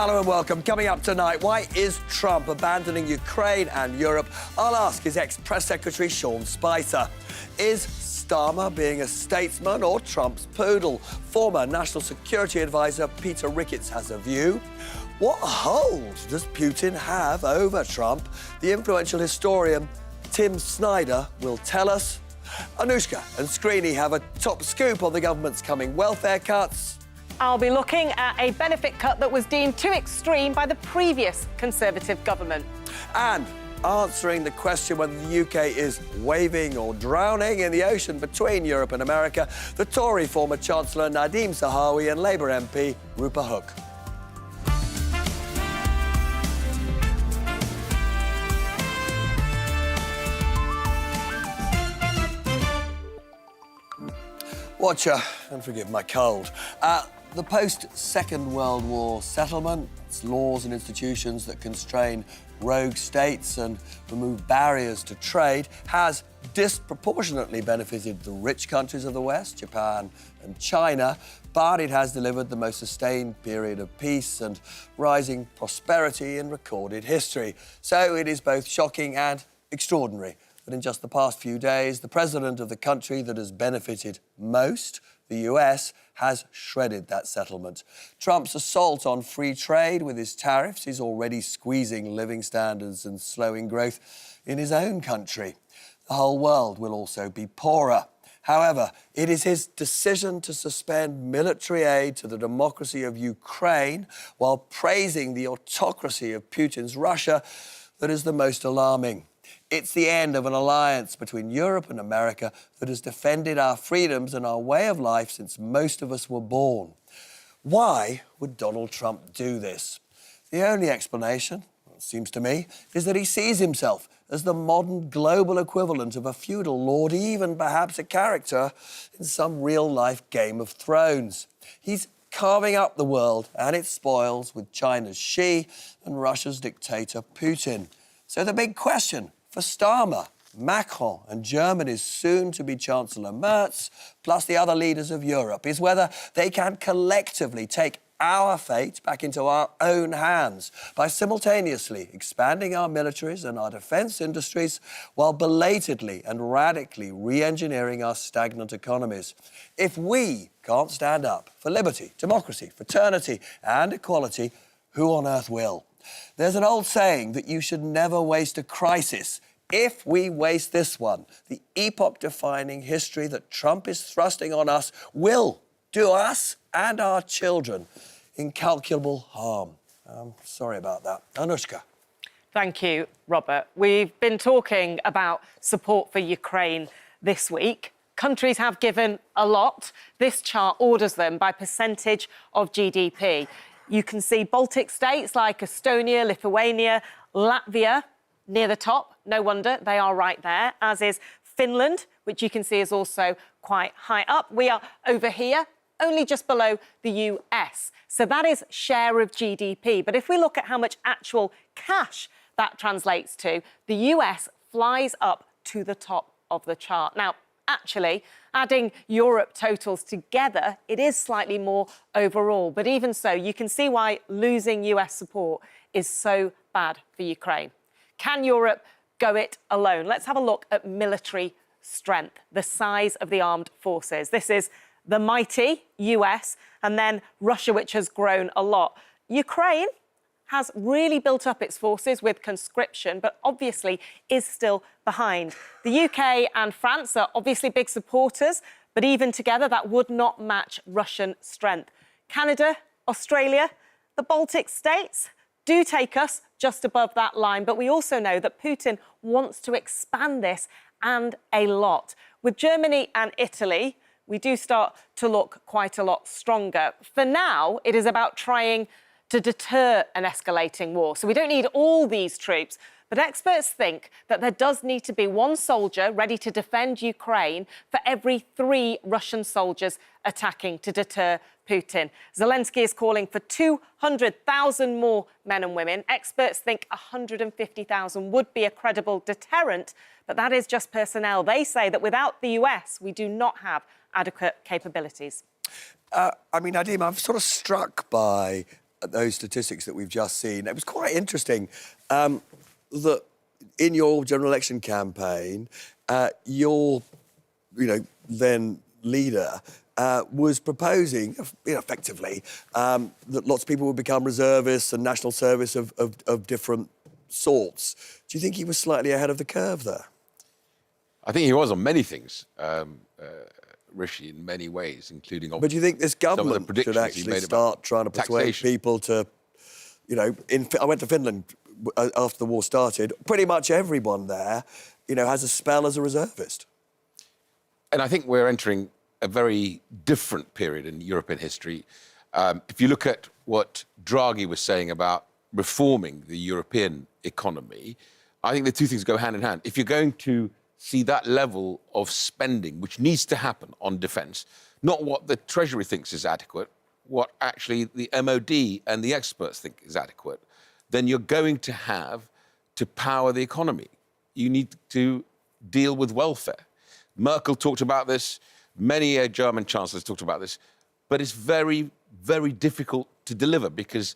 Hello and welcome. Coming up tonight, why is Trump abandoning Ukraine and Europe? I'll ask his ex-press secretary, Sean Spicer. Is Starmer being a statesman or Trump's poodle? Former National Security Advisor Peter Ricketts has a view. What hold does Putin have over Trump? The influential historian Tim Snyder will tell us. Anushka and Screeny have a top scoop on the government's coming welfare cuts. I'll be looking at a benefit cut that was deemed too extreme by the previous Conservative government. And answering the question whether the UK is waving or drowning in the ocean between Europe and America, the Tory former Chancellor Nadhim Zahawi and Labour MP Rupa Huq. Watcher, and forgive my cold. The post-Second World War settlement, its laws and institutions that constrain rogue states and remove barriers to trade, has disproportionately benefited the rich countries of the West, Japan and China, but it has delivered the most sustained period of peace and rising prosperity in recorded history. So it is both shocking and extraordinary that in just the past few days, the president of the country that has benefited most, the US, has shredded that settlement. Trump's assault on free trade with his tariffs is already squeezing living standards and slowing growth in his own country. The whole world will also be poorer. However, it is his decision to suspend military aid to the democracy of Ukraine while praising the autocracy of Putin's Russia that is the most alarming. It's the end of an alliance between Europe and America that has defended our freedoms and our way of life since most of us were born. Why would Donald Trump do this? The only explanation, it seems to me, is that he sees himself as the modern global equivalent of a feudal lord, even perhaps a character in some real-life Game of Thrones. He's carving up the world and its spoils with China's Xi and Russia's dictator Putin. So the big question for Starmer, Macron and Germany's soon-to-be Chancellor Merz, plus the other leaders of Europe, is whether they can collectively take our fate back into our own hands by simultaneously expanding our militaries and our defence industries while belatedly and radically re-engineering our stagnant economies. If we can't stand up for liberty, democracy, fraternity and equality, who on earth will? There's an old saying that you should never waste a crisis. If we waste this one, the epoch-defining history that Trump is thrusting on us will do us and our children incalculable harm. Sorry about that. Anushka. Thank you, Robert. We've been talking about support for Ukraine this week. Countries have given a lot. This chart orders them by percentage of GDP. You can see Baltic states like Estonia, Lithuania, Latvia near the top. No wonder they are right there, as is Finland, which you can see is also quite high up. We are over here, only just below the US. So that is share of GDP. But if we look at how much actual cash that translates to, the US flies up to the top of the chart. Now, actually, adding Europe totals together, it is slightly more overall. But even so, you can see why losing US support is so bad for Ukraine. Can Europe go it alone? Let's have a look at military strength, the size of the armed forces. This is the mighty US and then Russia, which has grown a lot. Ukraine has really built up its forces with conscription, but obviously is still behind. The UK and France are obviously big supporters, but even together, that would not match Russian strength. Canada, Australia, the Baltic states do take us just above that line, but we also know that Putin wants to expand this and a lot. With Germany and Italy, we do start to look quite a lot stronger. For now, it is about trying to deter an escalating war. So we don't need all these troops, but experts think that there does need to be one soldier ready to defend Ukraine for every 3 Russian soldiers attacking to deter Putin. Zelensky is calling for 200,000 more men and women. Experts think 150,000 would be a credible deterrent, but that is just personnel. They say that without the US, we do not have adequate capabilities. Nadhim, I'm sort of struck by at those statistics that we've just seen, it was quite interesting that in your general election campaign, your, then leader was proposing, effectively, that lots of people would become reservists and national service of different sorts. Do you think he was slightly ahead of the curve there? I think he was on many things, Rishi, in many ways, including... But do you think this government should actually start trying to persuade people to, I went to Finland after the war started. Pretty much everyone there, has a spell as a reservist. And I think we're entering a very different period in European history. If you look at what Draghi was saying about reforming the European economy, I think the two things go hand in hand. If you're going to see that level of spending, which needs to happen on defence, not what the Treasury thinks is adequate, what actually the MOD and the experts think is adequate, then you're going to have to power the economy. You need to deal with welfare. Merkel talked about this, many German chancellors talked about this, but it's very, very difficult to deliver because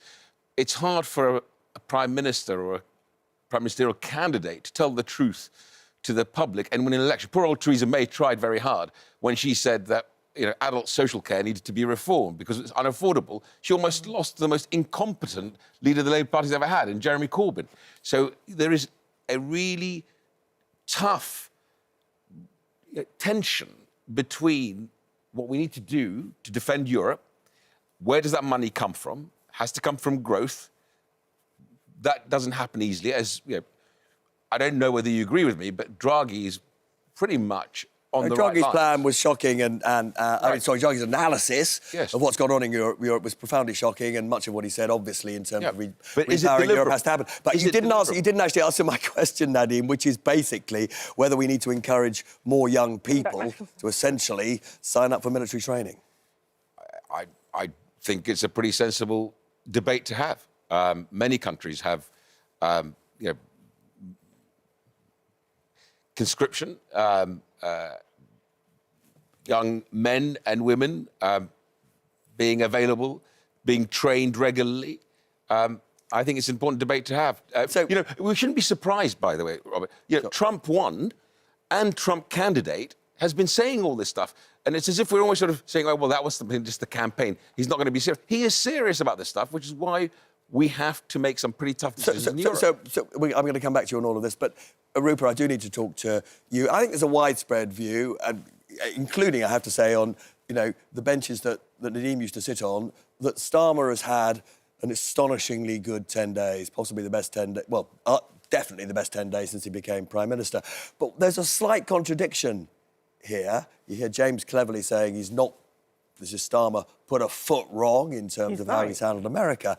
it's hard for a prime minister or a prime ministerial candidate to tell the truth to the public and win an election. Poor old Theresa May tried very hard when she said that adult social care needed to be reformed because it's unaffordable. She almost lost the most incompetent leader the Labour Party's ever had, in Jeremy Corbyn. So there is a really tough tension between what we need to do to defend Europe, where does that money come from? Has to come from growth. That doesn't happen easily, I don't know whether you agree with me, but Draghi is pretty much on the right Draghi's lines. plan was shocking, Draghi's analysis yes. of what's gone on in Europe was profoundly shocking, and much of what he said, obviously, in terms of but repowering Europe has to happen. But you didn't actually answer my question, Nadhim, which is basically whether we need to encourage more young people to essentially sign up for military training. I think it's a pretty sensible debate to have. Many countries have, conscription, young men and women being available, being trained regularly. I think it's an important debate to have. We shouldn't be surprised, by the way, Robert. Trump won, and Trump candidate has been saying all this stuff. And it's as if we're always sort of saying, oh, well, that was just the campaign. He's not going to be serious. He is serious about this stuff, which is why we have to make some pretty tough decisions in Europe. I'm going to come back to you on all of this, but Rupa, I do need to talk to you. I think there's a widespread view, and including, I have to say, on the benches that Nadhim used to sit on, that Starmer has had an astonishingly good 10 days, possibly the best 10 days, well, definitely the best 10 days since he became Prime Minister. But there's a slight contradiction here. You hear James cleverly saying this is Starmer put a foot wrong in terms of how he's handled America.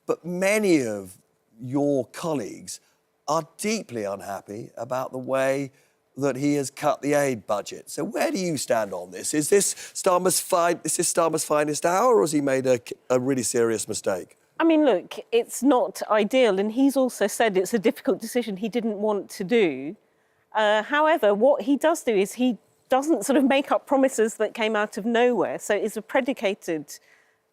But many of your colleagues are deeply unhappy about the way that he has cut the aid budget. So where do you stand on this? Is this Starmer's finest hour, or has he made a really serious mistake? I mean, look, it's not ideal, and he's also said it's a difficult decision he didn't want to do. However, what he does do is he doesn't sort of make up promises that came out of nowhere. So it's a predicated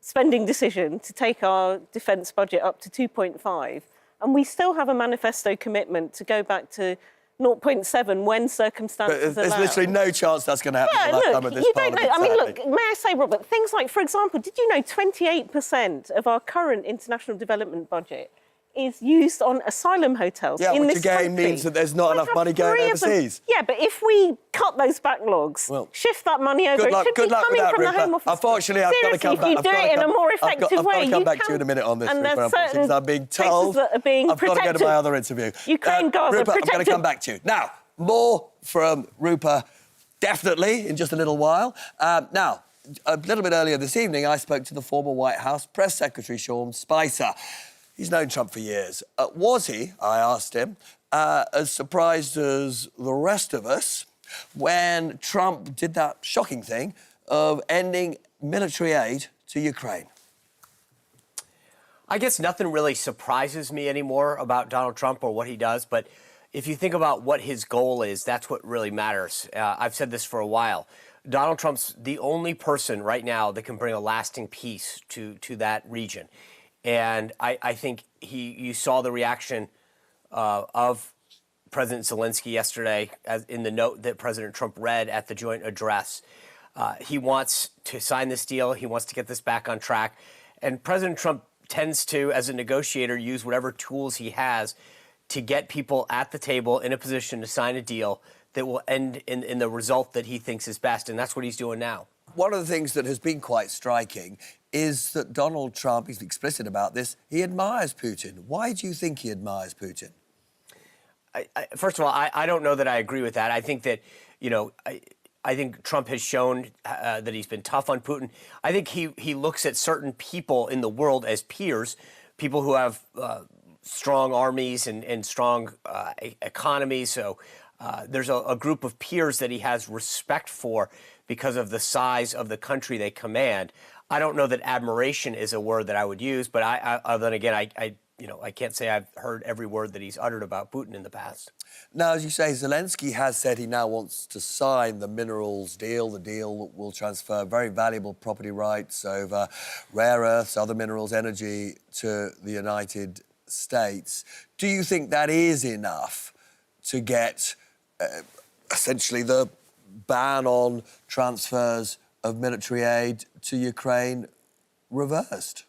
spending decision to take our defence budget up to 2.5. And we still have a manifesto commitment to go back to 0.7 when circumstances allow. There's literally no chance that's going to happen. Yeah, look, you don't know. I mean, look, may I say, Robert, things like, for example, did you know 28% of our current international development budget is used on asylum hotels in this country? Which again means that there's not enough money going overseas. Yeah, but if we cut those backlogs, shift that money over, it should be coming from the Home Office. Unfortunately, I've got to come back. If you do it in a more effective way, I've got to come back to you in a minute on this, and Rupa, there's certain because I'm being told that are being I've got to go to my other interview. Ukraine, Gaza, Rupa, protected. I'm going to come back to you. Now, more from Rupa, definitely, in just a little while. Now, a little bit earlier this evening, I spoke to the former White House Press Secretary, Sean Spicer. He's known Trump for years. Was he, I asked him, as surprised as the rest of us when Trump did that shocking thing of ending military aid to Ukraine? I guess nothing really surprises me anymore about Donald Trump or what he does, but if you think about what his goal is, that's what really matters. I've said this for a while. Donald Trump's the only person right now that can bring a lasting peace to that region. And I think you saw the reaction of President Zelensky yesterday as in the note that President Trump read at the joint address. He wants to sign this deal. He wants to get this back on track. And President Trump tends to, as a negotiator, use whatever tools he has to get people at the table in a position to sign a deal that will end in the result that he thinks is best. And that's what he's doing now. One of the things that has been quite striking is that Donald Trump, he's explicit about this, he admires Putin. Why do you think he admires Putin? First of all, I don't know that I agree with that. I think that, I think Trump has shown that he's been tough on Putin. I think he looks at certain people in the world as peers, people who have strong armies and strong economies. So there's a group of peers that he has respect for because of the size of the country they command. I don't know that admiration is a word that I would use, but then again, I can't say I've heard every word that he's uttered about Putin in the past. Now, as you say, Zelensky has said he now wants to sign the minerals deal, the deal that will transfer very valuable property rights over rare earths, other minerals, energy to the United States. Do you think that is enough to get essentially the ban on transfers of military aid to Ukraine reversed?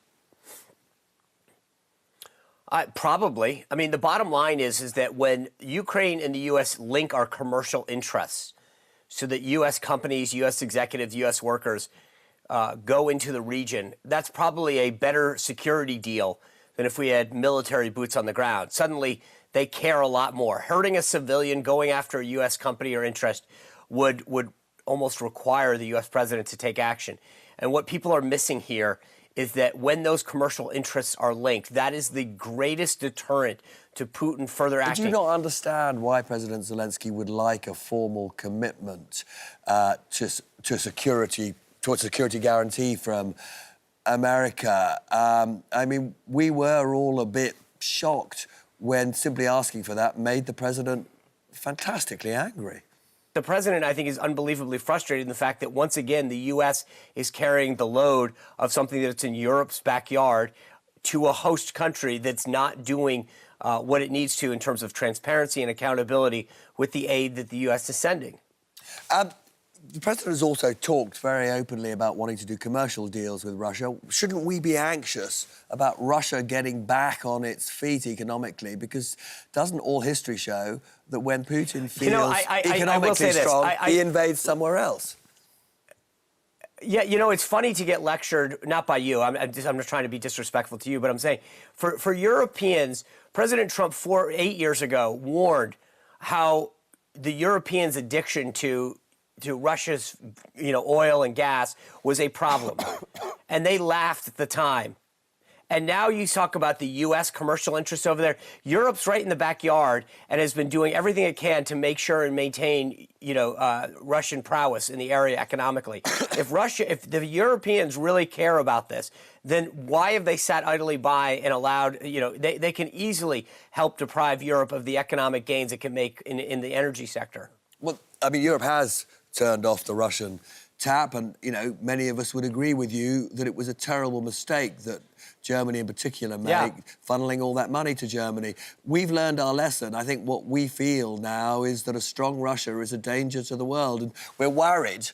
Probably. I mean, the bottom line is that when Ukraine and the U.S. link our commercial interests so that U.S. companies, U.S. executives, U.S. workers go into the region, that's probably a better security deal than if we had military boots on the ground. Suddenly, they care a lot more. Hurting a civilian, going after a U.S. company or interest would almost require the U.S. president to take action. And what people are missing here is that when those commercial interests are linked, that is the greatest deterrent to Putin further acting. Do you not understand why President Zelensky would like a formal commitment to a security guarantee from America? I mean, we were all a bit shocked when simply asking for that made the president fantastically angry. The president, I think, is unbelievably frustrated in the fact that, once again, the U.S. is carrying the load of something that's in Europe's backyard to a host country that's not doing what it needs to in terms of transparency and accountability with the aid that the U.S. is sending. The president has also talked very openly about wanting to do commercial deals with Russia. Shouldn't we be anxious about Russia getting back on its feet economically? Because doesn't all history show that when Putin feels economically strong, he invades somewhere else? Yeah, it's funny to get lectured, not by you, I'm just trying to be disrespectful to you, but I'm saying for Europeans, President Trump 8 years ago warned how the Europeans' addiction to Russia's, oil and gas was a problem. And they laughed at the time. And now you talk about the U.S. commercial interests over there. Europe's right in the backyard and has been doing everything it can to make sure and maintain, Russian prowess in the area economically. If the Europeans really care about this, then why have they sat idly by and allowed, they can easily help deprive Europe of the economic gains it can make in the energy sector. Well, I mean, Europe has turned off the Russian tap, and, many of us would agree with you that it was a terrible mistake that Germany in particular made, funneling all that money to Germany. We've learned our lesson. I think what we feel now is that a strong Russia is a danger to the world, and we're worried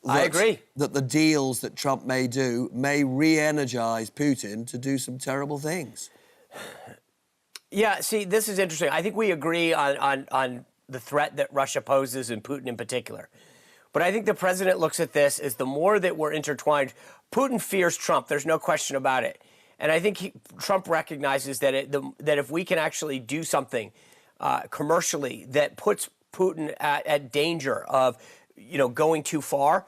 that the deals that Trump may do may re-energise Putin to do some terrible things. Yeah, see, this is interesting. I think we agree on the threat that Russia poses, and Putin in particular. But I think the president looks at this as the more that we're intertwined. Putin fears Trump. There's no question about it. And I think Trump recognizes that that if we can actually do something commercially that puts Putin at danger of, going too far,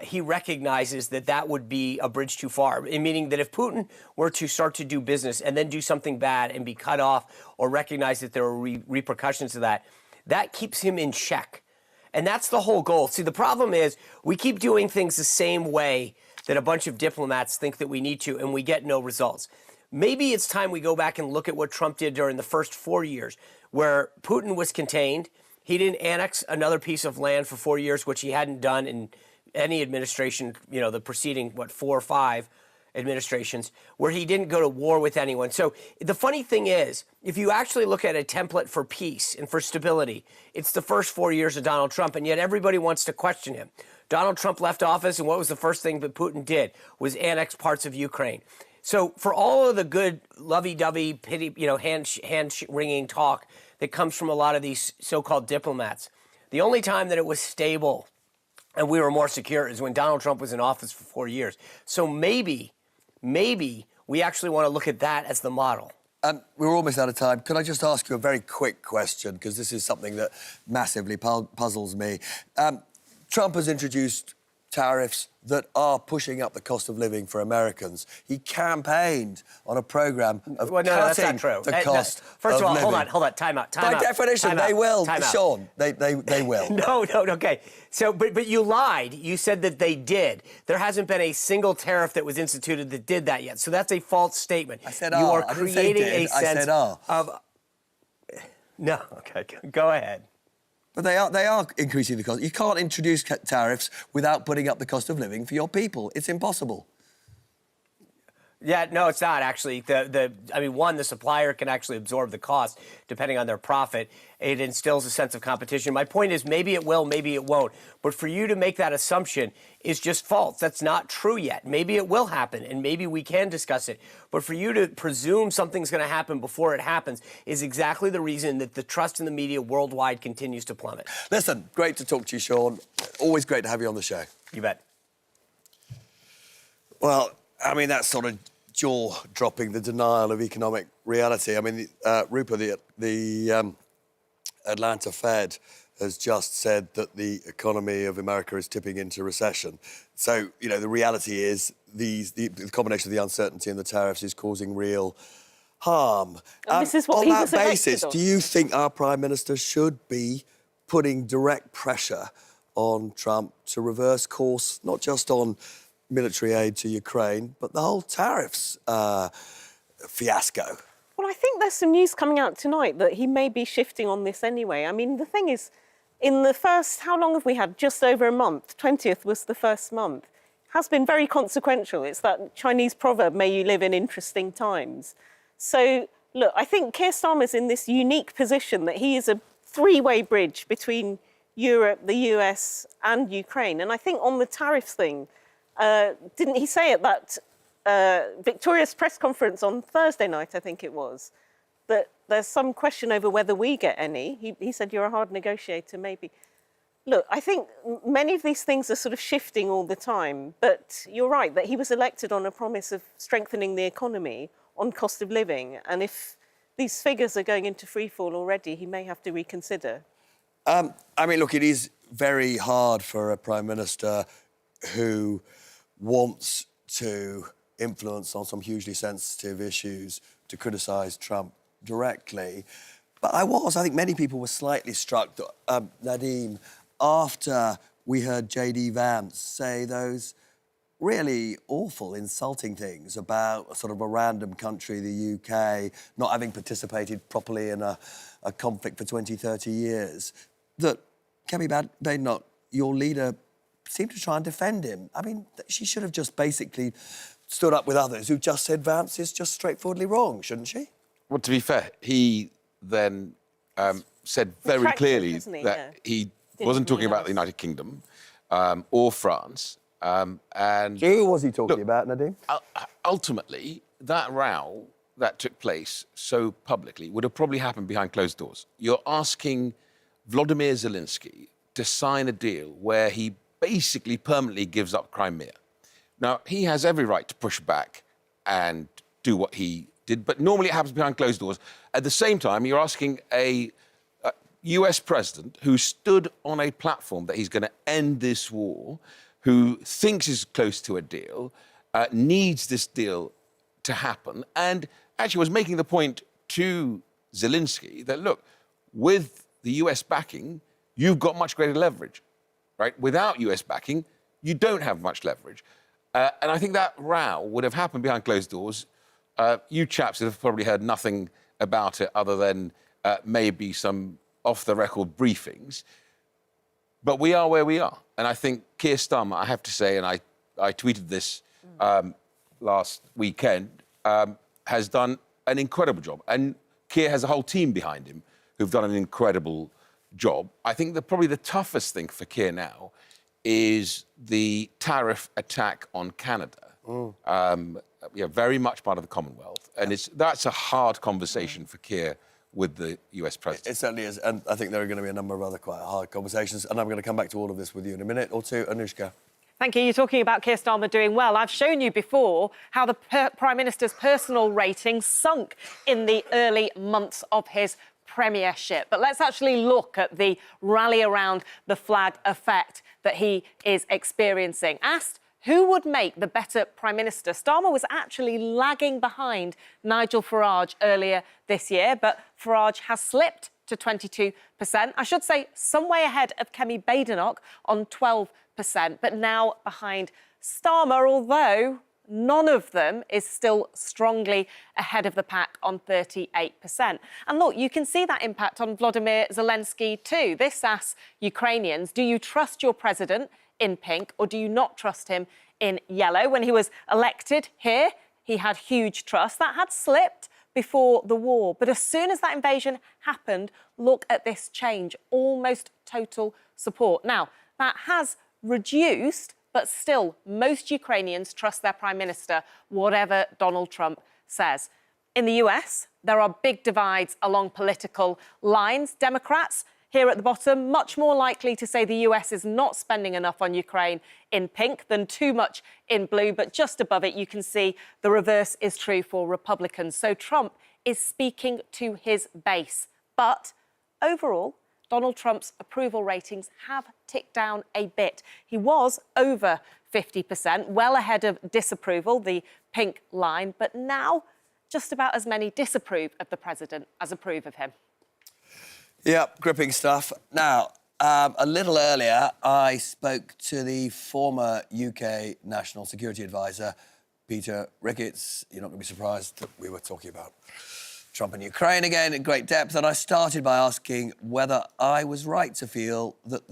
he recognizes that would be a bridge too far. Meaning that if Putin were to start to do business and then do something bad and be cut off or recognize that there are repercussions to that keeps him in check. And that's the whole goal. See, the problem is we keep doing things the same way that a bunch of diplomats think that we need to, and we get no results. Maybe it's time we go back and look at what Trump did during the first 4 years, where Putin was contained. He didn't annex another piece of land for 4 years, which he hadn't done in any administration, the preceding, 4 or 5. administrations where he didn't go to war with anyone. So the funny thing is, if you actually look at a template for peace and for stability, it's the first 4 years of Donald Trump, and yet everybody wants to question him. Donald Trump left office, and what was the first thing that Putin did was annex parts of Ukraine. So for all of the good lovey-dovey, pity, hand-wringing talk that comes from a lot of these so-called diplomats, the only time that it was stable and we were more secure is when Donald Trump was in office for 4 years. So maybe we actually want to look at that as the model. We're almost out of time. Could I just ask you a very quick question, because this is something that massively puzzles me. Trump has introduced tariffs that are pushing up the cost of living for Americans. He campaigned on a programme of cutting that's not true. the cost First of all, living. hold on, time out. By definition, they will, Sean. They will. No, okay. So, but you lied. You said that they did. There hasn't been a single tariff that was instituted that did that yet. So that's a false statement. I said you are. are creating a sense I said are. of. No, okay, go ahead. But they are increasing the cost. You can't introduce tariffs without putting up the cost of living for your people. It's impossible. Yeah, no, it's not actually. The supplier can actually absorb the cost depending on their profit. It instills a sense of competition. My point is, maybe it will, maybe it won't. But for you to make that assumption is just false. That's not true yet. Maybe it will happen, and maybe we can discuss it. But for you to presume something's going to happen before it happens is exactly the reason that the trust in the media worldwide continues to plummet. Listen, great to talk to you, Sean. Always great to have you on the show. You bet. Well, I mean, that's sort of jaw-dropping, the denial of economic reality. I mean, Rupa, the Atlanta Fed has just said that the economy of America is tipping into recession. So, the reality is the combination of the uncertainty and the tariffs is causing real harm. This is what on he that was elected basis, on. do you think our Prime Minister should be putting direct pressure on Trump to reverse course, not just on military aid to Ukraine, but the whole tariffs fiasco? Well, I think there's some news coming out tonight that he may be shifting on this anyway. I mean, the thing is, in the first, how long have we had? Just over a month. 20th was the first month. Has been very consequential. It's that Chinese proverb, may you live in interesting times. So, look, I think Keir Starmer's in this unique position that he is a three-way bridge between Europe, the US and Ukraine. And I think on the tariffs thing, didn't he say at that Victoria's press conference on Thursday night, I think it was, that there's some question over whether we get any. He said, you're a hard negotiator, maybe. Look, I think many of these things are sort of shifting all the time, but you're right that he was elected on a promise of strengthening the economy on cost of living. And if these figures are going into freefall already, he may have to reconsider. I mean, look, it is very hard for a Prime Minister who wants to influence on some hugely sensitive issues to criticise Trump directly. But I think many people were slightly struck, Nadhim, after we heard J.D. Vance say those really awful, insulting things about sort of a random country, the UK, not having participated properly in a conflict for 20, 30 years, that Kemi Badenoch, your leader, seemed to try and defend him. I mean, she should have just basically stood up with others who just said Vance is just straightforwardly wrong, shouldn't she? Well, to be fair, he then said very clearly that he wasn't talking about the United Kingdom or France. And who was he talking about, Nadhim? Ultimately, that row that took place so publicly would have probably happened behind closed doors. You're asking Volodymyr Zelensky to sign a deal where he basically permanently gives up Crimea. Now, he has every right to push back and do what he did, but normally it happens behind closed doors. At the same time, you're asking a US president who stood on a platform that he's going to end this war, who thinks is close to a deal, needs this deal to happen, and actually was making the point to Zelensky that, look, with the US backing, you've got much greater leverage, right? Without US backing, you don't have much leverage. And I think that row would have happened behind closed doors. You chaps have probably heard nothing about it other than maybe some off-the-record briefings. But we are where we are. And I think Keir Starmer, I have to say, and I tweeted this last weekend, has done an incredible job. And Keir has a whole team behind him who've done an incredible job. I think that probably the toughest thing for Keir now is the tariff attack on Canada. Very much part of the Commonwealth. And that's a hard conversation for Keir with the US president. It certainly is. And I think there are going to be a number of other quite hard conversations. And I'm going to come back to all of this with you in a minute or two. Anushka. Thank you. You're talking about Keir Starmer doing well. I've shown you before how the Prime Minister's personal rating sunk in the early months of his premiership. But let's actually look at the rally around the flag effect that he is experiencing. Asked who would make the better Prime Minister, Starmer was actually lagging behind Nigel Farage earlier this year, but Farage has slipped to 22%. I should say some way ahead of Kemi Badenoch on 12%, but now behind Starmer, although none of them is still strongly ahead of the pack on 38%. And look, you can see that impact on Volodymyr Zelensky too. This asks Ukrainians, do you trust your president in pink or do you not trust him in yellow? When he was elected here, he had huge trust. That had slipped before the war. But as soon as that invasion happened, look at this change, almost total support. Now, that has reduced, but still, most Ukrainians trust their Prime Minister, whatever Donald Trump says. In the US, there are big divides along political lines. Democrats, here at the bottom, much more likely to say the US is not spending enough on Ukraine in pink than too much in blue. But just above it, you can see the reverse is true for Republicans. So Trump is speaking to his base. But overall, Donald Trump's approval ratings have ticked down a bit. He was over 50%, well ahead of disapproval, the pink line, but now just about as many disapprove of the president as approve of him. Yeah, gripping stuff. Now, a little earlier, I spoke to the former UK National Security Advisor, Peter Ricketts. You're not going to be surprised that we were talking about Trump and Ukraine again in great depth. And I started by asking whether I was right to feel that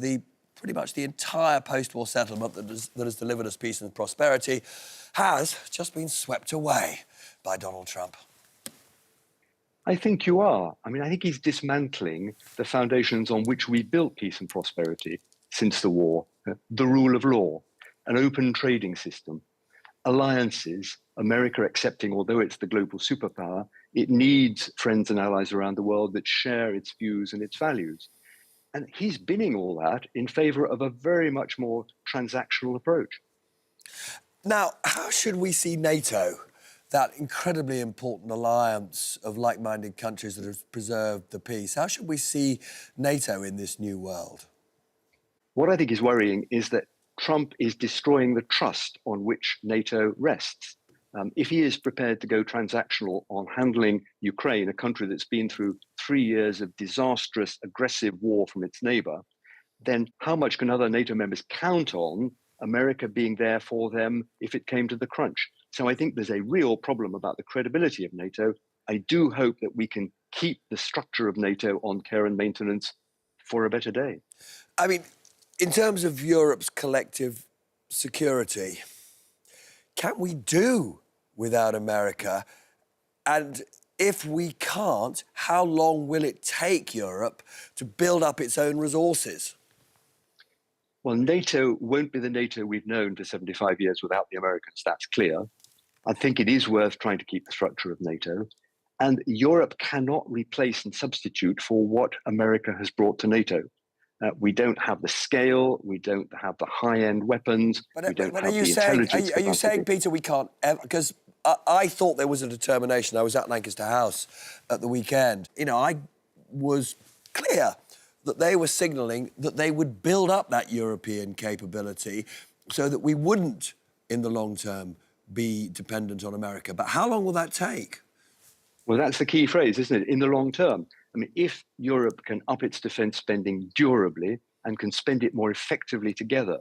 pretty much the entire post-war settlement that has delivered us peace and prosperity has just been swept away by Donald Trump. I think you are. I mean, I think he's dismantling the foundations on which we built peace and prosperity since the war. The rule of law, an open trading system, alliances, America accepting, although it's the global superpower, it needs friends and allies around the world that share its views and its values. And he's binning all that in favor of a very much more transactional approach. Now, how should we see NATO, that incredibly important alliance of like-minded countries that have preserved the peace? How should we see NATO in this new world? What I think is worrying is that Trump is destroying the trust on which NATO rests. If he is prepared to go transactional on handling Ukraine, a country that's been through 3 years of disastrous, aggressive war from its neighbor, then how much can other NATO members count on America being there for them if it came to the crunch? So I think there's a real problem about the credibility of NATO. I do hope that we can keep the structure of NATO on care and maintenance for a better day. I mean, in terms of Europe's collective security, can we do without America? And if we can't, how long will it take Europe to build up its own resources? Well, NATO won't be the NATO we've known for 75 years without the Americans, that's clear. I think it is worth trying to keep the structure of NATO. And Europe cannot replace and substitute for what America has brought to NATO. We don't have the scale, we don't have the high-end weapons, we don't have the intelligence. Are you saying, Peter, we can't ever... Because I thought there was a determination. I was at Lancaster House at the weekend. You know, I was clear that they were signalling that they would build up that European capability so that we wouldn't, in the long term, be dependent on America. But how long will that take? Well, that's the key phrase, isn't it? In the long term. I mean, if Europe can up its defence spending durably and can spend it more effectively together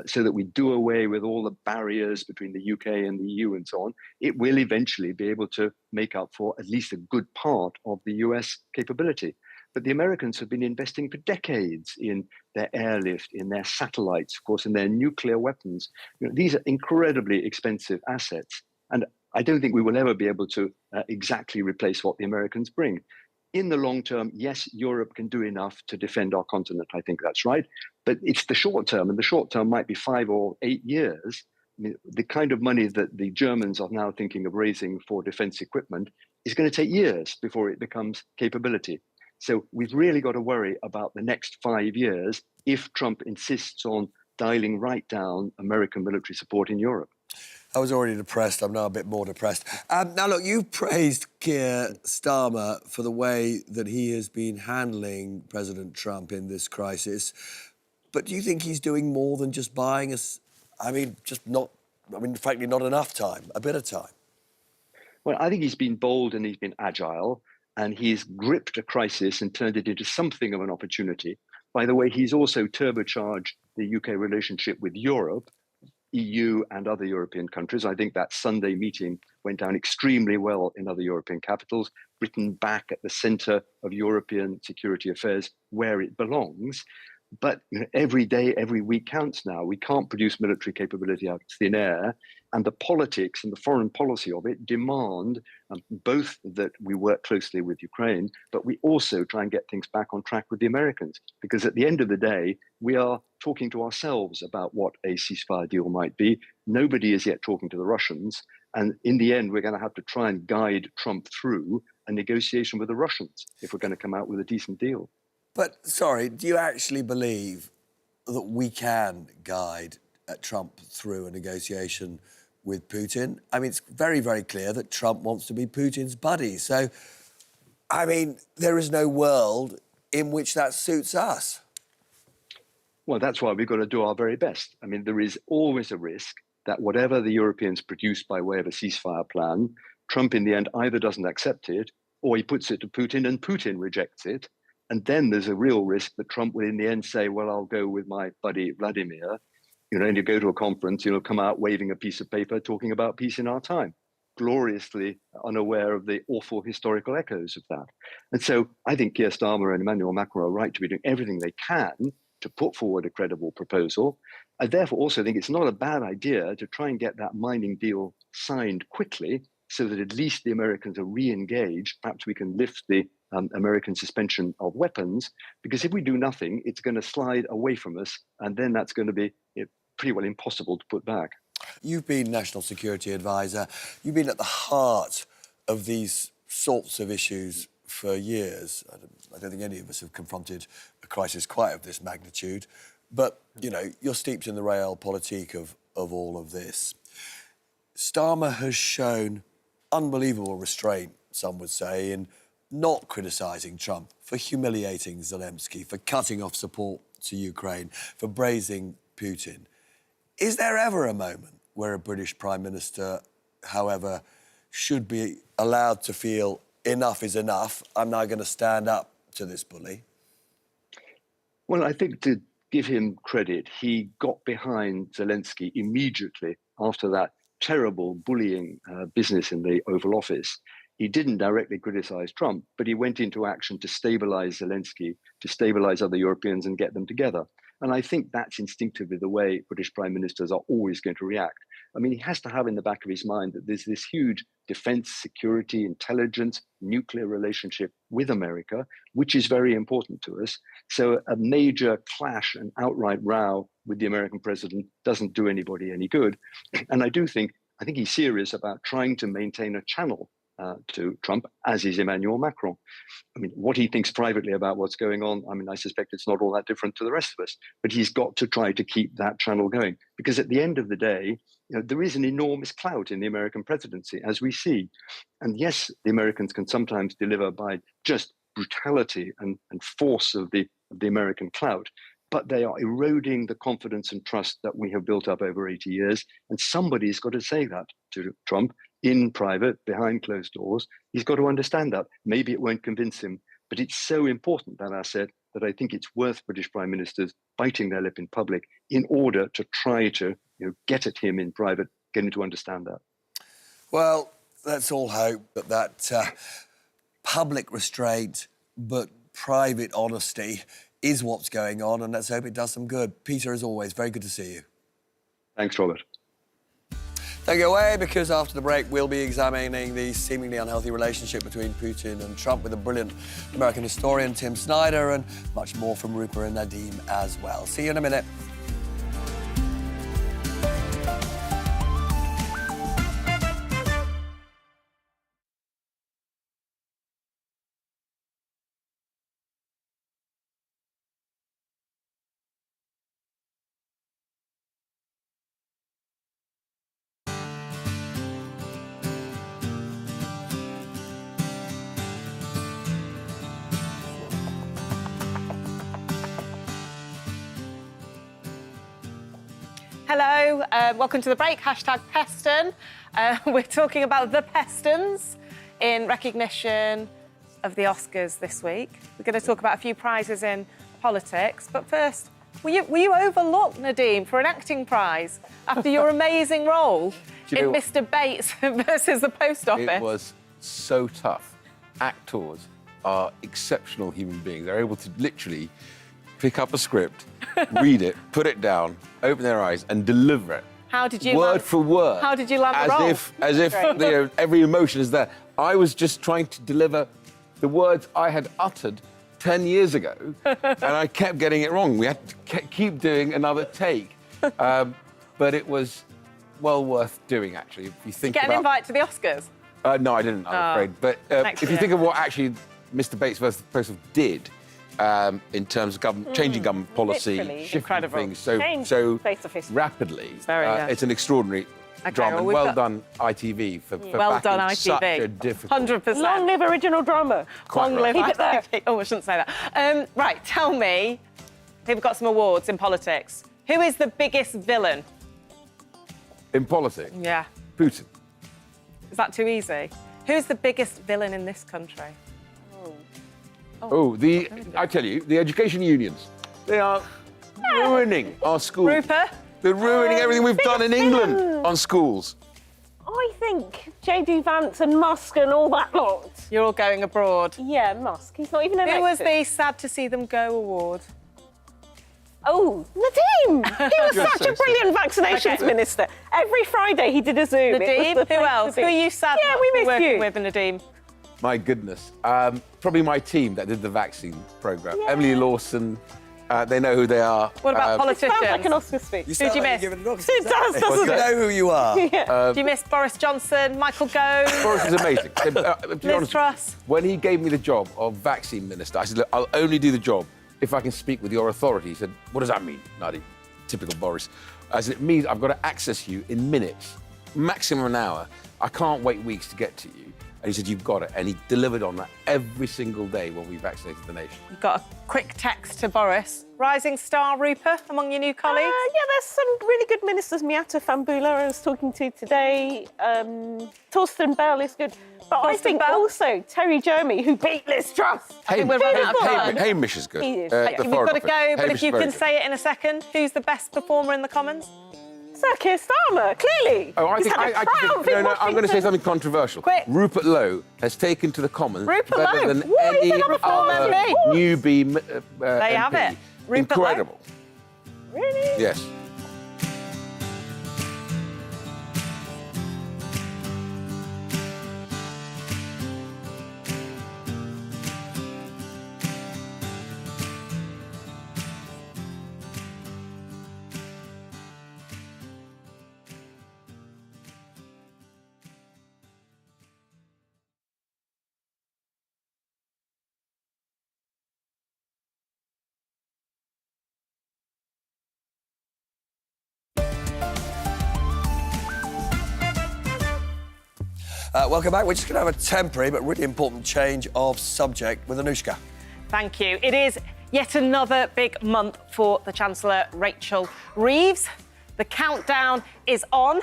so that we do away with all the barriers between the UK and the EU and so on, it will eventually be able to make up for at least a good part of the US capability. But the Americans have been investing for decades in their airlift, in their satellites, of course, in their nuclear weapons. You know, these are incredibly expensive assets. And I don't think we will ever be able to exactly replace what the Americans bring. In the long term, yes, Europe can do enough to defend our continent. I think that's right. But it's the short term, and the short term might be 5 or 8 years. I mean, the kind of money that the Germans are now thinking of raising for defense equipment is going to take years before it becomes capability. So we've really got to worry about the next 5 years if Trump insists on dialing right down American military support in Europe. I was already depressed. I'm now a bit more depressed. Now, look, you've praised Keir Starmer for the way that he has been handling President Trump in this crisis. But do you think he's doing more than just buying us? Frankly, not enough time, a bit of time. Well, I think he's been bold and he's been agile, and he's gripped a crisis and turned it into something of an opportunity. By the way, he's also turbocharged the UK relationship with Europe, EU and other European countries. I think that Sunday meeting went down extremely well in other European capitals. Britain back at the centre of European security affairs where it belongs. But every day, every week counts now. We can't produce military capability out of thin air. And the politics and the foreign policy of it demand both that we work closely with Ukraine, but we also try and get things back on track with the Americans. Because at the end of the day, we are talking to ourselves about what a ceasefire deal might be. Nobody is yet talking to the Russians. And in the end, we're going to have to try and guide Trump through a negotiation with the Russians if we're going to come out with a decent deal. But, sorry, do you actually believe that we can guide Trump through a negotiation with Putin? I mean, it's very, very clear that Trump wants to be Putin's buddy. So, I mean, there is no world in which that suits us. Well, that's why we've got to do our very best. I mean, there is always a risk that whatever the Europeans produce by way of a ceasefire plan, Trump in the end either doesn't accept it or he puts it to Putin and Putin rejects it. And then there's a real risk that Trump will in the end say, well, I'll go with my buddy Vladimir. And you go to a conference, come out waving a piece of paper talking about peace in our time, gloriously unaware of the awful historical echoes of that. And so I think Keir Starmer and Emmanuel Macron are right to be doing everything they can to put forward a credible proposal. I therefore also think it's not a bad idea to try and get that mining deal signed quickly so that at least the Americans are re-engaged. Perhaps we can lift the American suspension of weapons, because if we do nothing, it's going to slide away from us, and then that's going to be pretty well impossible to put back. You've been National Security Advisor. You've been at the heart of these sorts of issues for years. I don't think any of us have confronted a crisis quite of this magnitude. But, you're steeped in the realpolitik of all of this. Starmer has shown unbelievable restraint, some would say, in not criticising Trump for humiliating Zelensky, for cutting off support to Ukraine, for praising Putin. Is there ever a moment where a British Prime Minister, however, should be allowed to feel enough is enough, I'm now going to stand up to this bully? Well, I think to give him credit, he got behind Zelensky immediately after that terrible bullying business in the Oval Office. He didn't directly criticize Trump, but he went into action to stabilize Zelensky, to stabilize other Europeans and get them together. And I think that's instinctively the way British prime ministers are always going to react. I mean, he has to have in the back of his mind that there's this huge defense, security, intelligence, nuclear relationship with America, which is very important to us. So a major clash and outright row with the American president doesn't do anybody any good. And I think he's serious about trying to maintain a channel to Trump, as is Emmanuel Macron. I mean, what he thinks privately about what's going on, I suspect it's not all that different to the rest of us, but he's got to try to keep that channel going. Because at the end of the day, there is an enormous clout in the American presidency, as we see. And yes, the Americans can sometimes deliver by just brutality and force of the American clout, but they are eroding the confidence and trust that we have built up over 80 years. And somebody's got to say that to Trump in private, behind closed doors. He's got to understand that. Maybe it won't convince him, but it's so important, that I said, that I think it's worth British prime ministers biting their lip in public in order to try to get at him in private, get him to understand that. Well, let's all hope that public restraint but private honesty is what's going on, and let's hope it does some good. Peter, as always, very good to see you. Thanks, Robert. Don't go away, because after the break, we'll be examining the seemingly unhealthy relationship between Putin and Trump with a brilliant American historian, Tim Snyder, and much more from Rupa and Nadhim as well. See you in a minute. Hello, welcome to the break, hashtag Peston. We're talking about the Pestons in recognition of the Oscars this week. We're going to talk about a few prizes in politics, but first, were you overlooked, Nadhim, for an acting prize after your amazing role in Mr. Bates versus the Post Office? It was so tough. Actors are exceptional human beings. They're able to literally pick up a script, read it, put it down, open their eyes, and deliver it. How did you word for word? How did you land the role? As if you know, every emotion is there. I was just trying to deliver the words I had uttered 10 years ago, and I kept getting it wrong. We had to keep doing another take, but it was well worth doing, actually. If you think Get an invite to the Oscars? No, I didn't, I'm afraid. But if you think of what actually Mr. Bates versus the Post Office did, in terms of changing government policy, shifting incredible. things so Face-to-face. rapidly. Very, it's an extraordinary drama. well, Well done, ITV, for well done, backing such a ITV. difficult... 100%. Long live original drama. Quite Long right. live Keep it there. ITV. Oh, I shouldn't say that. Right, tell me, people got some awards in politics. Who is the biggest villain? In politics, Yeah. Putin. Is that too easy? Who's the biggest villain in this country? I tell you, the education unions, they are ruining our schools. Rupa? They're ruining everything we've done in England villain. on schools. I think J.D. Vance and Musk and all that lot. You're all going abroad. Yeah, Musk. He's not even elected. Who was the Sad to See Them Go award? Oh, Nadhim! He was You're such so a brilliant vaccinations minister. Every Friday he did a Zoom. It was Nadhim? the Who place to else? be. Who are you sad Yeah, not we to be miss working you. with, Nadhim? My goodness. Probably my team that did the vaccine programme. Yeah. Emily Lawson, they know who they are. What about Sounds like an politicians? Oscar speech. You Who'd you miss? Give it an Oscar. It does, doesn't You it? know who you are. Do you miss Boris Johnson, Michael Gove, Boris is amazing. To be Liz honest, Truss? when he gave me the job of vaccine minister, I said, look, I'll only do the job if I can speak with your authority. He said, what does that mean, Nadhim? Typical Boris. I said, it means I've got to access you in minutes, maximum an hour. I can't wait weeks to get to you. And he said, you've got it. And he delivered on that every single day when we vaccinated the nation. You've got a quick text to Boris. Rising star Rupa among your new colleagues? Yeah, there's some really good ministers. Miata Fambula I was talking to today. Torsten Bell is good. But I Torsten think Bell? also Terry Jeremy, who beat Liz Truss. think we're running out of time. Hamish is good. He is. The We've Foreign got to go, Office. but Hamish if you is very can good. say it in a second, who's the best performer in the Commons? Sir Keir Starmer, clearly. Oh, I He's think, had a I just triumph think, in no, I'm going to say Washington. something controversial. Quick. Rupert Lowe has taken to the Commons Rupert better Lowe. than What? He's any another former other MP. newbie There you have MP. it. Rupert Lowe. Incredible. Really? Yes. Welcome back. We're just going to have a temporary but really important change of subject with Anushka. Thank you. It is yet another big month for the Chancellor, Rachel Reeves. The countdown is on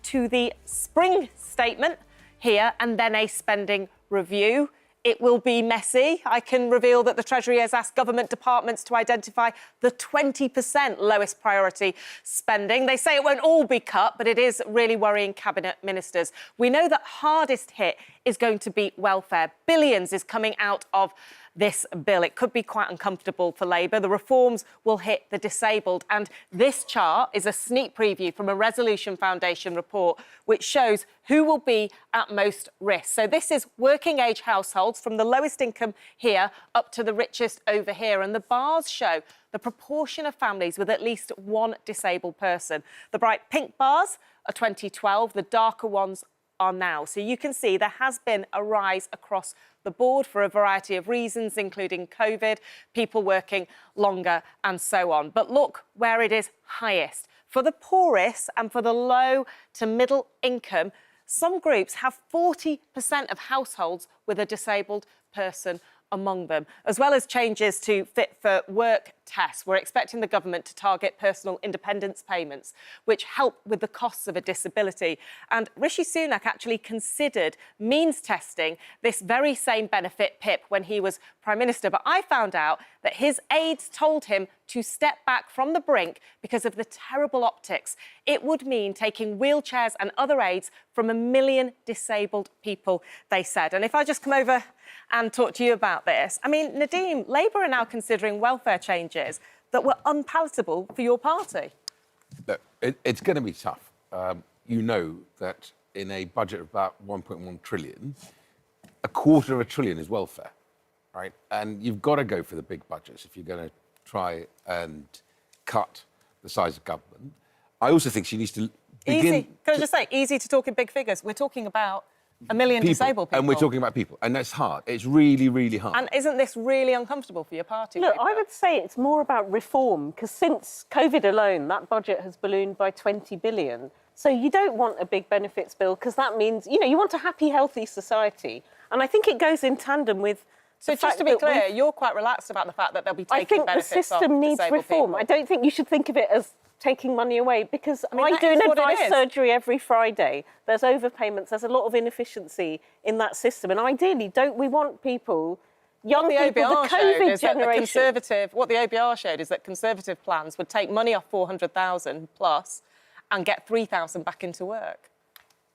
to the spring statement here and then a spending review. It will be messy. I can reveal that the Treasury has asked government departments to identify the 20% lowest priority spending. They say it won't all be cut, but it is really worrying cabinet ministers. We know that hardest hit is going to be welfare. Billions is coming out of this bill. It could be quite uncomfortable for Labour. The reforms will hit the disabled. And this chart is a sneak preview from a Resolution Foundation report which shows who will be at most risk. So this is working-age households from the lowest income here up to the richest over here. And the bars show the proportion of families with at least one disabled person. The bright pink bars are 2012, the darker ones are now. So you can see there has been a rise across the board for a variety of reasons, including COVID, people working longer and so on. But look where it is highest. For the poorest and for the low to middle income, some groups have 40% of households with a disabled person among them, as well as changes to fit for work tests. We're expecting the government to target personal independence payments, which help with the costs of a disability. And Rishi Sunak actually considered means testing this very same benefit, PIP, when he was Prime Minister. But I found out that his aides told him to step back from the brink because of the terrible optics. It would mean taking wheelchairs and other aids from 1 million disabled people, they said. And if I just come over and talk to you about this, I mean, Nadhim, Labour are now considering welfare changes that were unpalatable for your party. Look, it's going to be tough. You know that in a budget of about 1.1 trillion, a quarter of a trillion is welfare, right? And you've got to go for the big budgets if you're going to try and cut the size of government. I also think she needs to begin... Easy. Can I just say, easy to talk in big figures. We're talking about 1 million disabled people. And we're talking about people. And that's hard. It's really, really hard. And isn't this really uncomfortable for your party? Look, Rupert? I would say it's more about reform, because since COVID alone, that budget has ballooned by 20 billion. So you don't want a big benefits bill, because that means, you know, you want a happy, healthy society. And I think it goes in tandem with... So just to be clear, you're quite relaxed about the fact that they'll be taking benefits off I think the system needs reform. people. I don't think you should think of it as taking money away, because I do an what it advice is. surgery every Friday. There's overpayments. There's a lot of inefficiency in that system. And ideally, don't we want people, young people, the COVID generation... What the OBR showed is that Conservative plans would take money off 400,000 plus and get 3,000 back into work.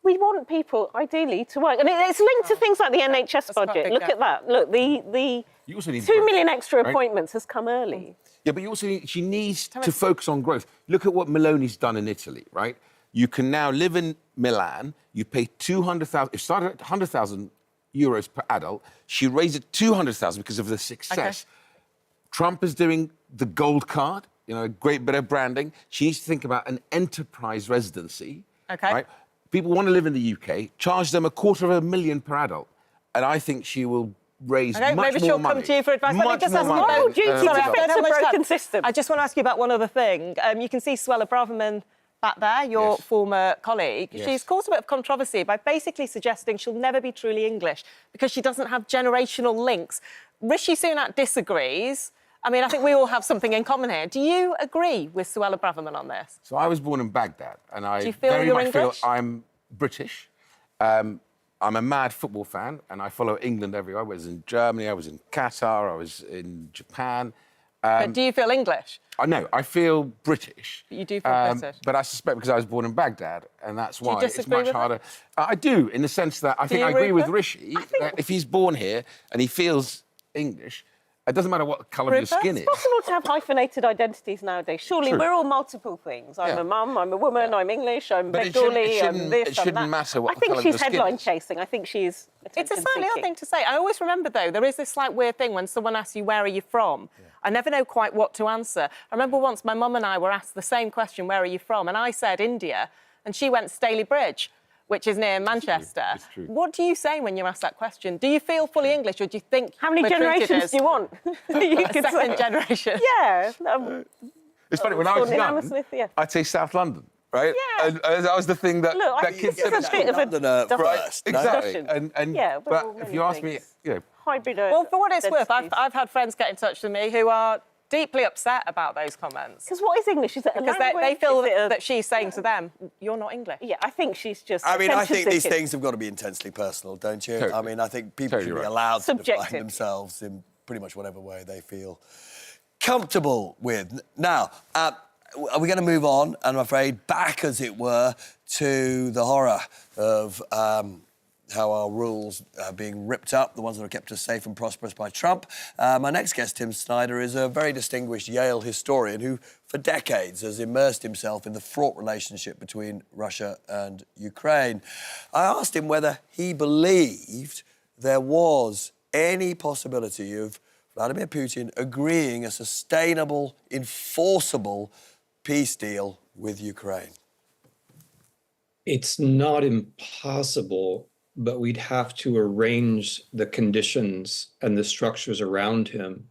We want people, ideally, to work. And it's linked to things like the NHS budget. Look at that. Look, the You also need 2 million extra right? appointments has come early. Yeah, but you also she needs to focus on growth. Look at what Meloni's done in Italy, right? You can now live in Milan. You pay 200,000. It started at 100,000 euros per adult. She raised it 200,000 because of the success. Okay. Trump is doing the gold card. You know, a great bit of branding. She needs to think about an enterprise residency. Okay. Right? People want to live in the UK. Charge them $250,000 per adult, and I think she will raise much more money. Maybe she'll come to you for advice. Much more money. Moral duty to fix a broken system. I just want to ask you about one other thing. You can see Suella Braverman back there, your former colleague. Yes. She's caused a bit of controversy by basically suggesting she'll never be truly English because she doesn't have generational links. Rishi Sunak disagrees. I mean, I think we all have something in common here. Do you agree with Suella Braverman on this? So I was born in Baghdad, and I Do you feel very you're much English? feel I'm British. I'm a mad football fan, and I follow England everywhere. I was in Germany, I was in Qatar, I was in Japan. But do you feel English? I know, I feel British. But you do feel British? But I suspect because I was born in Baghdad, and that's why it's disagree much with harder. I do, in the sense that I think I agree with Rishi, that if he's born here and he feels English, it doesn't matter what colour your skin is. It's possible to have hyphenated identities nowadays. Surely we're all multiple things. I'm a mum, I'm a woman, I'm English, I'm Bengali, I'm this, it shouldn't matter what I think colour she's your skin headline is. chasing. I think she's It's a slightly odd thing to say. I always remember, though, there is this like weird thing when someone asks you, where are you from? I never know quite what to answer. I remember once my mum and I were asked the same question, where are you from? And I said India, and she went Staley Bridge, which is near Manchester. It's true. What do you say when you're asked that question? Do you feel fully English, or do you think How many we're treated generations as do you want? You a could second say. generation? Yeah. It's funny, when I was born in young, Hammersmith, yeah. I'd say South London, right? Yeah. And that was the thing that, Look, that I kids think said. this is a bit of a Londoner first, no? Exactly. discussion. And Yeah, we're but all if many you ask me, things. you know, Hybrid. Well, for what it's worth, identities. I've had friends get in touch with me who are deeply upset about those comments. Because what is English? Is it a Because language? they feel Is it a- that she's saying to them, you're not English. Yeah, I think she's just. I mean, I think these attention-seeking. things have got to be intensely personal, don't you? Totally. I mean, I think people Totally should be right. allowed to define Subjective. themselves in pretty much whatever way they feel comfortable with. Now, are we going to move on, and I'm afraid back, as it were, to the horror of how our rules are being ripped up, the ones that have kept us safe and prosperous by Trump. My next guest, Tim Snyder, is a very distinguished Yale historian who, for decades, has immersed himself in the fraught relationship between Russia and Ukraine. I asked him whether he believed there was any possibility of Vladimir Putin agreeing a sustainable, enforceable peace deal with Ukraine. It's not impossible, but we'd have to arrange the conditions and the structures around him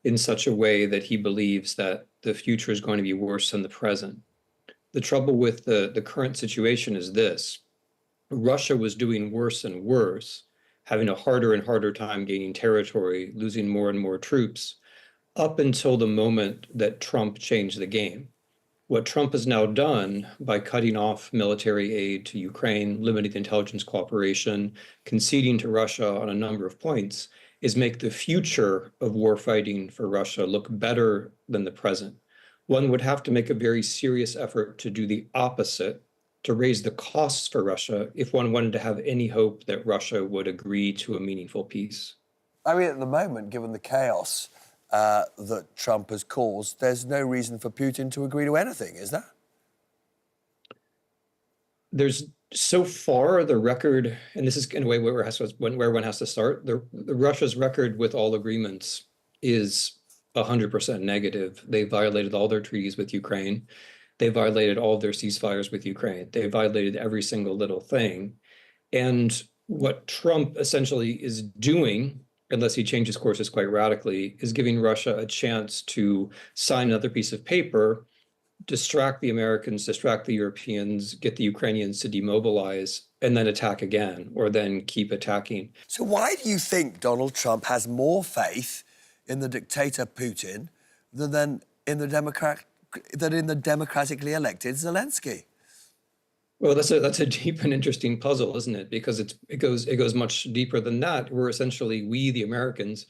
in such a way that he believes that the future is going to be worse than the present. The trouble with the current situation is this. Russia was doing worse and worse, having a harder and harder time gaining territory, losing more and more troops, up until the moment that Trump changed the game. What Trump has now done by cutting off military aid to Ukraine, limiting intelligence cooperation, conceding to Russia on a number of points, is make the future of warfighting for Russia look better than the present. One would have to make a very serious effort to do the opposite, to raise the costs for Russia if one wanted to have any hope that Russia would agree to a meaningful peace. I mean, at the moment, given the chaos that Trump has caused, there's no reason for Putin to agree to anything, is there? There's so far the record, and this is in a way where one has to start, the Russia's record with all agreements is 100% negative. They violated all their treaties with Ukraine. They violated all of their ceasefires with Ukraine. They violated every single little thing. And what Trump essentially is doing, unless he changes courses quite radically, is giving Russia a chance to sign another piece of paper, distract the Americans, distract the Europeans, get the Ukrainians to demobilize, and then attack again, or then keep attacking. So why do you think Donald Trump has more faith in the dictator Putin than in the democratically elected Zelensky? Well, that's a deep and interesting puzzle, isn't it? Because it goes much deeper than that. We, the Americans,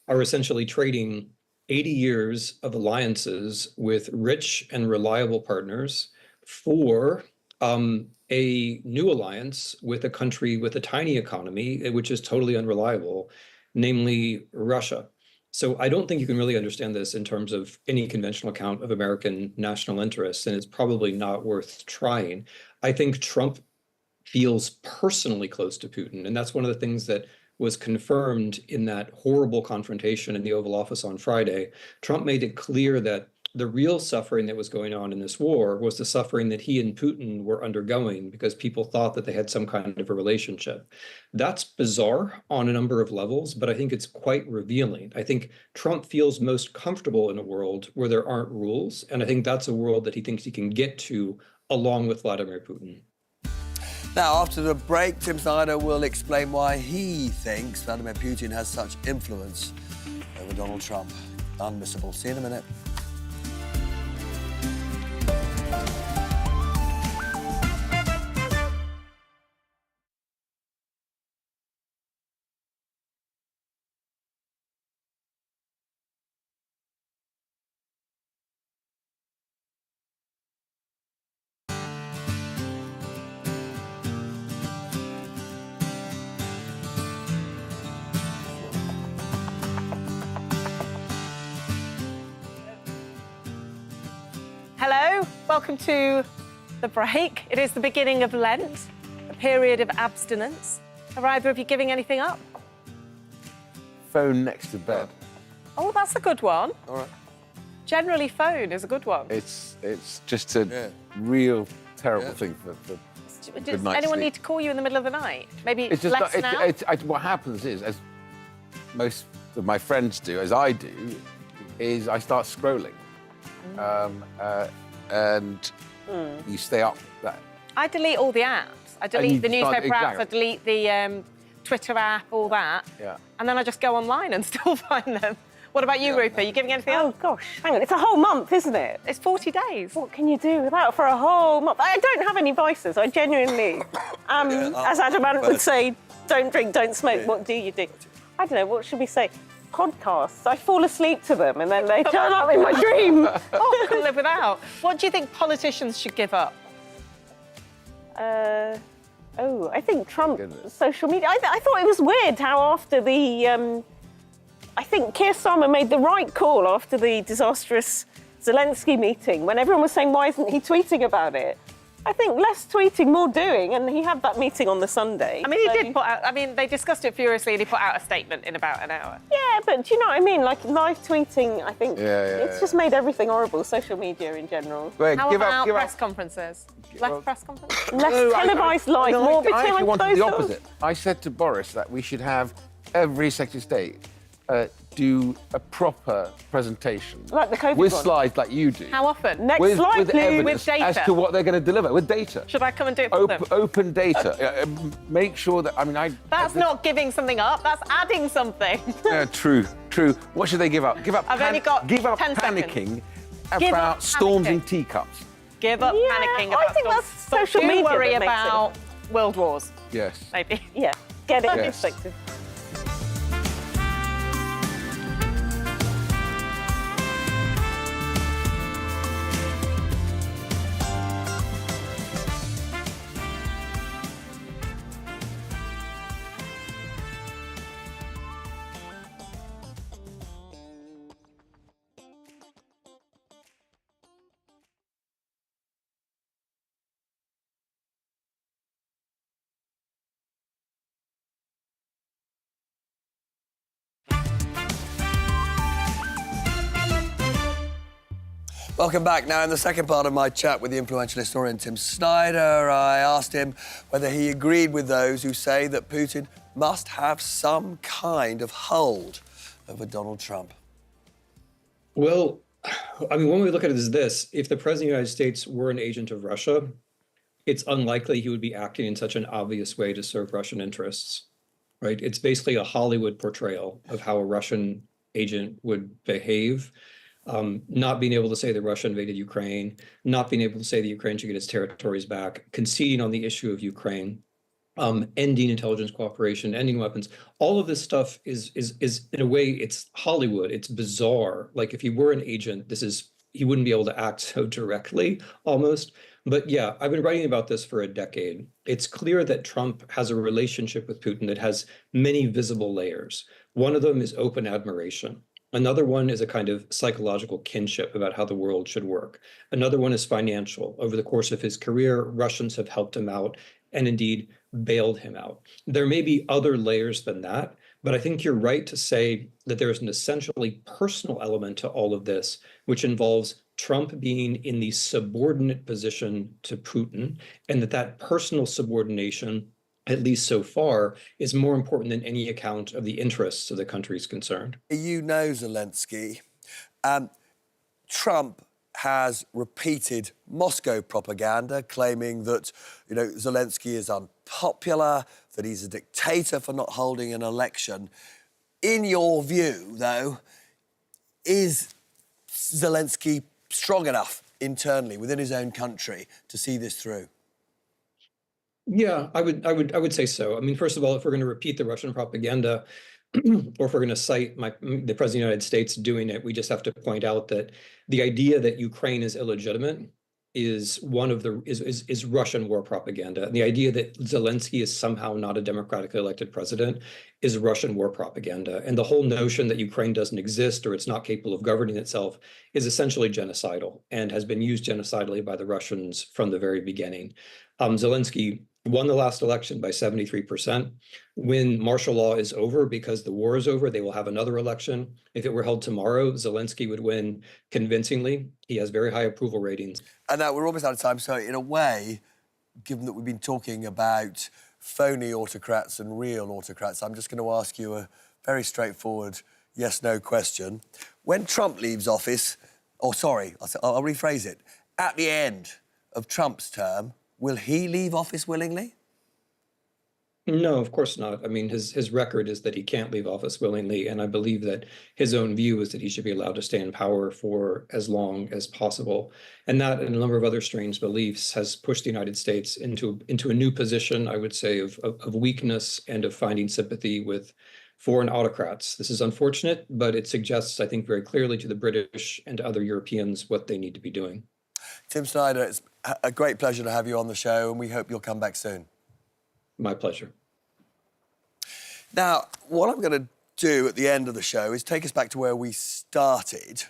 are essentially trading 80 years of alliances with rich and reliable partners for a new alliance with a country with a tiny economy, which is totally unreliable, namely Russia. So I don't think you can really understand this in terms of any conventional account of American national interests, and it's probably not worth trying. I think Trump feels personally close to Putin, and that's one of the things that was confirmed in that horrible confrontation in the Oval Office on Friday. Trump made it clear that the real suffering that was going on in this war was the suffering that he and Putin were undergoing because people thought that they had some kind of a relationship. That's bizarre on a number of levels, but I think it's quite revealing. I think Trump feels most comfortable in a world where there aren't rules, and I think that's a world that he thinks he can get to along with Vladimir Putin. Now, after the break, Tim Snyder will explain why he thinks Vladimir Putin has such influence over Donald Trump. Unmissable. See you in a minute. Hello, welcome to the break. It is the beginning of Lent, a period of abstinence. Are either of you giving anything up? Phone next to bed. Oh, that's a good one. All right. Generally, phone is a good one. It's just a real terrible thing for Does good night's anyone sleep. need to call you in the middle of the night? Maybe It's just less now? what happens is, as most of my friends do, as I do, is I start scrolling. And you stay up that. I delete all the apps. I delete you the start- newspaper apps, I exactly. delete the Twitter app, all that. Yeah. And then I just go online and still find them. What about you, Rupa? Are you giving anything Oh up? gosh, hang on, it's a whole month, isn't it? It's 40 days. What can you do without for a whole month? I don't have any vices. I genuinely, as Adamant would say, don't drink, don't smoke. What do you do? I don't know. What should we say? Podcasts. I fall asleep to them, and then they turn up in my dream. Oh, I couldn't live without. What do you think politicians should give up? Oh, I think Trump social media. I thought it was weird how after the, I think Keir Starmer made the right call after the disastrous Zelensky meeting when everyone was saying, why isn't he tweeting about it? I think less tweeting, more doing, and he had that meeting on the Sunday. I mean, he did put out, I mean, they discussed it furiously and he put out a statement in about an hour. Yeah, but do you know what I mean? Like, live tweeting, I think it's yeah. just made everything horrible, social media in general. Greg, How give about up, give press up. conferences? Less press conferences? Less televised live, more I actually between wanted those the sort of- opposite. I said to Boris that we should have every Secretary of State do a proper presentation Like the COVID with one. slides like you do. How often? Next with, slide, with please. evidence With data. as to what they're going to deliver, with data. Should I come and do it for them? Open data. Make sure that, That's not giving something up, that's adding something. True. What should they give up? Give up, I've only got give up 10 seconds. panicking Give about up storms in panicking. teacups. Give up Yeah, panicking I about think stuff. that's But social do media worry that makes it. about world wars, Yes. maybe. Yeah, get it in Yes. perspective. Welcome back. Now, in the second part of my chat with the influential historian Tim Snyder, I asked him whether he agreed with those who say that Putin must have some kind of hold over Donald Trump. Well, I mean, one way to look at it is this. If the President of the United States were an agent of Russia, it's unlikely he would be acting in such an obvious way to serve Russian interests, right? It's basically a Hollywood portrayal of how a Russian agent would behave. Not being able to say that Russia invaded Ukraine, not being able to say that Ukraine should get its territories back, conceding on the issue of Ukraine, ending intelligence cooperation, ending weapons. All of this stuff is in a way, it's Hollywood. It's bizarre. Like if he were an agent, he wouldn't be able to act so directly almost. But yeah, I've been writing about this for a decade. It's clear that Trump has a relationship with Putin that has many visible layers. One of them is open admiration. Another one is a kind of psychological kinship about how the world should work. Another one is financial. Over the course of his career, Russians have helped him out and indeed bailed him out. There may be other layers than that, but I think you're right to say that there's an essentially personal element to all of this, which involves Trump being in the subordinate position to Putin, and that personal subordination, at least so far, is more important than any account of the interests of the countries concerned. You know Zelensky. Trump has repeated Moscow propaganda, claiming that, Zelensky is unpopular, that he's a dictator for not holding an election. In your view, though, is Zelensky strong enough internally within his own country to see this through? Yeah, I would say so. I mean, first of all, if we're going to repeat the Russian propaganda, or if we're going to cite the President of the United States doing it, we just have to point out that the idea that Ukraine is illegitimate is is Russian war propaganda. And the idea that Zelensky is somehow not a democratically elected president is Russian war propaganda. And the whole notion that Ukraine doesn't exist or it's not capable of governing itself is essentially genocidal and has been used genocidally by the Russians from the very beginning. Zelensky won the last election by 73%. When martial law is over, because the war is over, they will have another election. If it were held tomorrow, Zelensky would win convincingly. He has very high approval ratings. And now we're almost out of time, so in a way, given that we've been talking about phony autocrats and real autocrats, I'm just going to ask you a very straightforward yes-no question. When Trump leaves office, I'll rephrase it, at the end of Trump's term, will he leave office willingly? No, of course not. I mean, his record is that he can't leave office willingly, and I believe that his own view is that he should be allowed to stay in power for as long as possible. And that, and a number of other strange beliefs, has pushed the United States into a new position, I would say, of weakness and of finding sympathy with foreign autocrats. This is unfortunate, but it suggests, I think, very clearly to the British and to other Europeans what they need to be doing. Tim Snyder, it's a great pleasure to have you on the show, and we hope you'll come back soon. My pleasure. Now, what I'm going to do at the end of the show is take us back to where we started,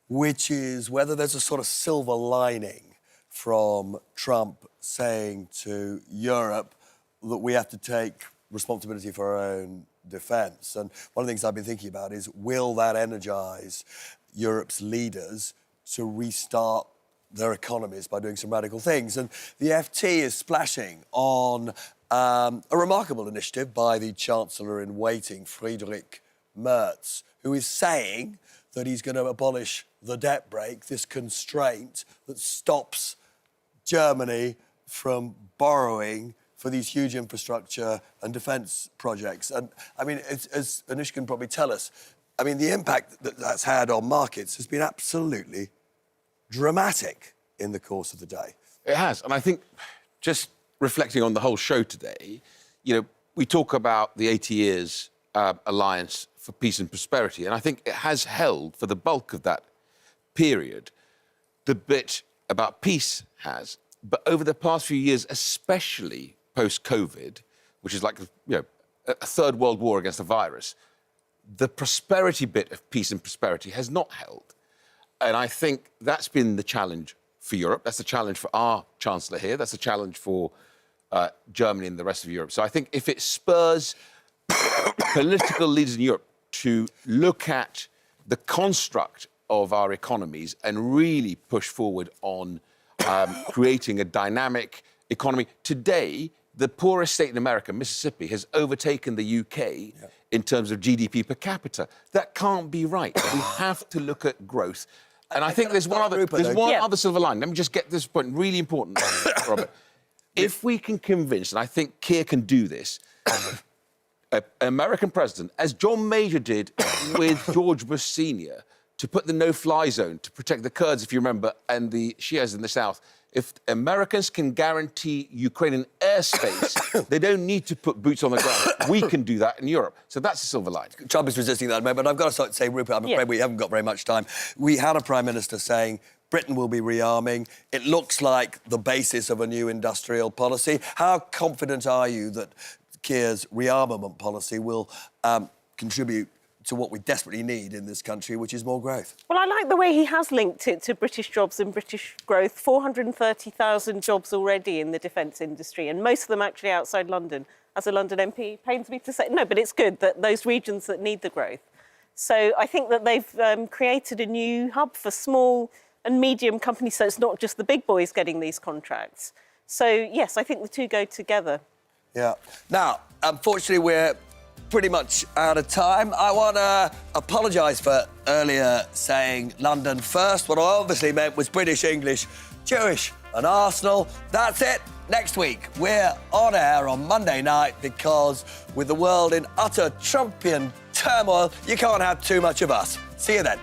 which is whether there's a sort of silver lining from Trump saying to Europe that we have to take responsibility for our own defence. And one of the things I've been thinking about is, will that energise Europe's leaders to restart their economies by doing some radical things? And the FT is splashing on a remarkable initiative by the Chancellor-in-Waiting, Friedrich Merz, who is saying that he's going to abolish the debt brake, this constraint that stops Germany from borrowing for these huge infrastructure and defence projects. And, I mean, as Anushka can probably tell us, I mean, the impact that that's had on markets has been absolutely dramatic in the course of the day. It has. And I think, just reflecting on the whole show today, you know, we talk about the 80 years alliance for peace and prosperity, and I think it has held for the bulk of that period. The bit about peace has, but over the past few years, especially post-COVID, which is like, you know, a third world war against a virus, the prosperity bit of peace and prosperity has not held. And I think that's been the challenge for Europe. That's the challenge for our Chancellor here. That's the challenge for Germany and the rest of Europe. So I think if it spurs political leaders in Europe to look at the construct of our economies and really push forward on creating a dynamic economy. Today, the poorest state in America, Mississippi, has overtaken the UK in terms of GDP per capita. That can't be right. We have to look at growth. And I think there's one other silver line. Let me just get this point, really important, Robert. If we can convince, and I think Keir can do this, an American president, as John Major did with George Bush Sr., to put the no-fly zone to protect the Kurds, if you remember, and the Shias in the south. If Americans can guarantee Ukrainian airspace, they don't need to put boots on the ground. We can do that in Europe. So that's a silver line. Trump is resisting that at the moment. I've got to say, Rupert, I'm afraid we haven't got very much time. We had a Prime Minister saying Britain will be rearming. It looks like the basis of a new industrial policy. How confident are you that Keir's rearmament policy will contribute to what we desperately need in this country, which is more growth? Well, I like the way he has linked it to British jobs and British growth. 430,000 jobs already in the defence industry, and most of them actually outside London. As a London MP, pains me to say, no, but it's good that those regions that need the growth. So I think that they've created a new hub for small and medium companies, so it's not just the big boys getting these contracts. So, yes, I think the two go together. Yeah. Now, unfortunately, we're pretty much out of time. I want to apologise for earlier saying London first. What I obviously meant was British, English, Jewish and Arsenal. That's it. Next week, we're on air on Monday night because with the world in utter Trumpian turmoil, you can't have too much of us. See you then.